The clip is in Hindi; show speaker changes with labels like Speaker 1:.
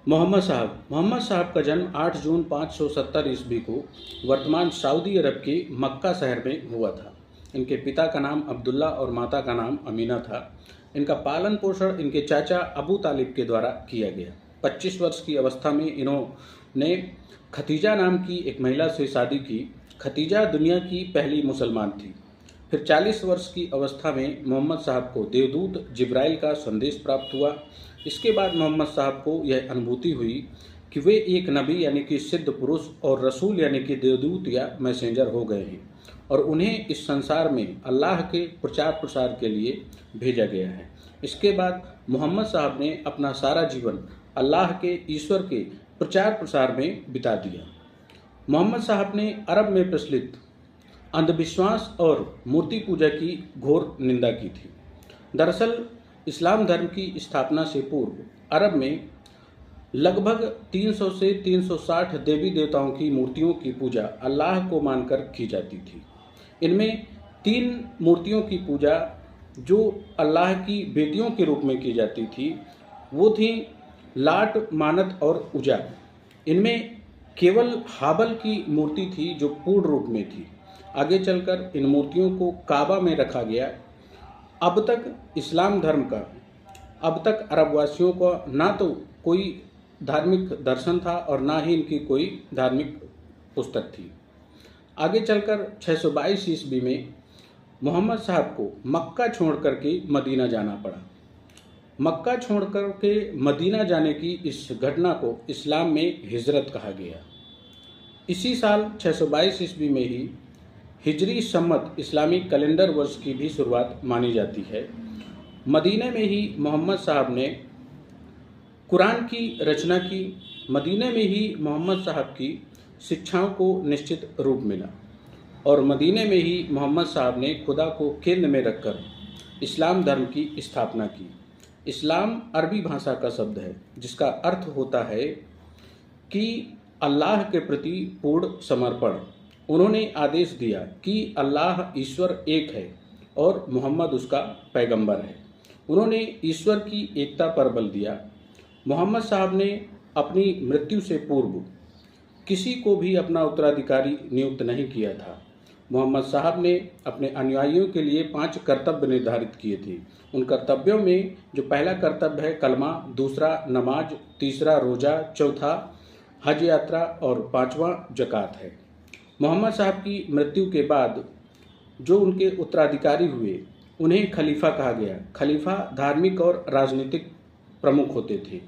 Speaker 1: मोहम्मद साहब का जन्म 8 जून 570 ईस्वी को वर्तमान सऊदी अरब के मक्का शहर में हुआ था। इनके पिता का नाम अब्दुल्ला और माता का नाम अमीना था। इनका पालन पोषण इनके चाचा अबू तालिब के द्वारा किया गया। 25 वर्ष की अवस्था में इन्होंने खतीजा नाम की एक महिला से शादी की। खतीजा दुनिया की पहली मुसलमान थी। फिर 40 वर्ष की अवस्था में मोहम्मद साहब को देवदूत जिब्राइल का संदेश प्राप्त हुआ। इसके बाद मोहम्मद साहब को यह अनुभूति हुई कि वे एक नबी यानी कि सिद्ध पुरुष और रसूल यानी कि देवदूत या मैसेंजर हो गए हैं और उन्हें इस संसार में अल्लाह के प्रचार प्रसार के लिए भेजा गया है। इसके बाद मोहम्मद साहब ने अपना सारा जीवन अल्लाह के ईश्वर के प्रचार प्रसार में बिता दिया। मोहम्मद साहब ने अरब में प्रचलित अंधविश्वास और मूर्ति पूजा की घोर निंदा की थी। दरअसल इस्लाम धर्म की स्थापना से पूर्व अरब में लगभग 300 से 360 देवी देवताओं की मूर्तियों की पूजा अल्लाह को मानकर की जाती थी। इनमें 3 मूर्तियों की पूजा जो अल्लाह की बेटियों के रूप में की जाती थी वो थी लाट, मानत और उजा। इनमें केवल हाबल की मूर्ति थी जो पूर्ण रूप में थी। आगे चलकर इन मूर्तियों को काबा में रखा गया। अब तक अरबवासियों को ना तो कोई धार्मिक दर्शन था और ना ही इनकी कोई धार्मिक पुस्तक थी। आगे चलकर 622 ईस्वी में मोहम्मद साहब को मक्का छोड़ करके मदीना जाना पड़ा। मक्का छोड़ करके मदीना जाने की इस घटना को इस्लाम में हिजरत कहा गया। इसी साल 622 ईस्वी में ही हिजरी सम्मत इस्लामिक कैलेंडर वर्ष की भी शुरुआत मानी जाती है। मदीने में ही मोहम्मद साहब ने कुरान की रचना की। मदीने में ही मोहम्मद साहब की शिक्षाओं को निश्चित रूप मिला और मदीने में ही मोहम्मद साहब ने खुदा को केंद्र में रखकर इस्लाम धर्म की स्थापना की। इस्लाम अरबी भाषा का शब्द है जिसका अर्थ होता है कि अल्लाह के प्रति पूर्ण समर्पण। उन्होंने आदेश दिया कि अल्लाह ईश्वर एक है और मोहम्मद उसका पैगंबर है। उन्होंने ईश्वर की एकता पर बल दिया। मोहम्मद साहब ने अपनी मृत्यु से पूर्व किसी को भी अपना उत्तराधिकारी नियुक्त नहीं किया था। मोहम्मद साहब ने अपने अनुयायियों के लिए 5 कर्तव्य निर्धारित किए थे। उन कर्तव्यों में जो पहला कर्तव्य है कलमा, दूसरा नमाज, तीसरा रोज़ा, चौथा हज यात्रा और 5वां ज़कात है। मोहम्मद साहब की मृत्यु के बाद जो उनके उत्तराधिकारी हुए उन्हें खलीफा कहा गया। खलीफा धार्मिक और राजनीतिक प्रमुख होते थे।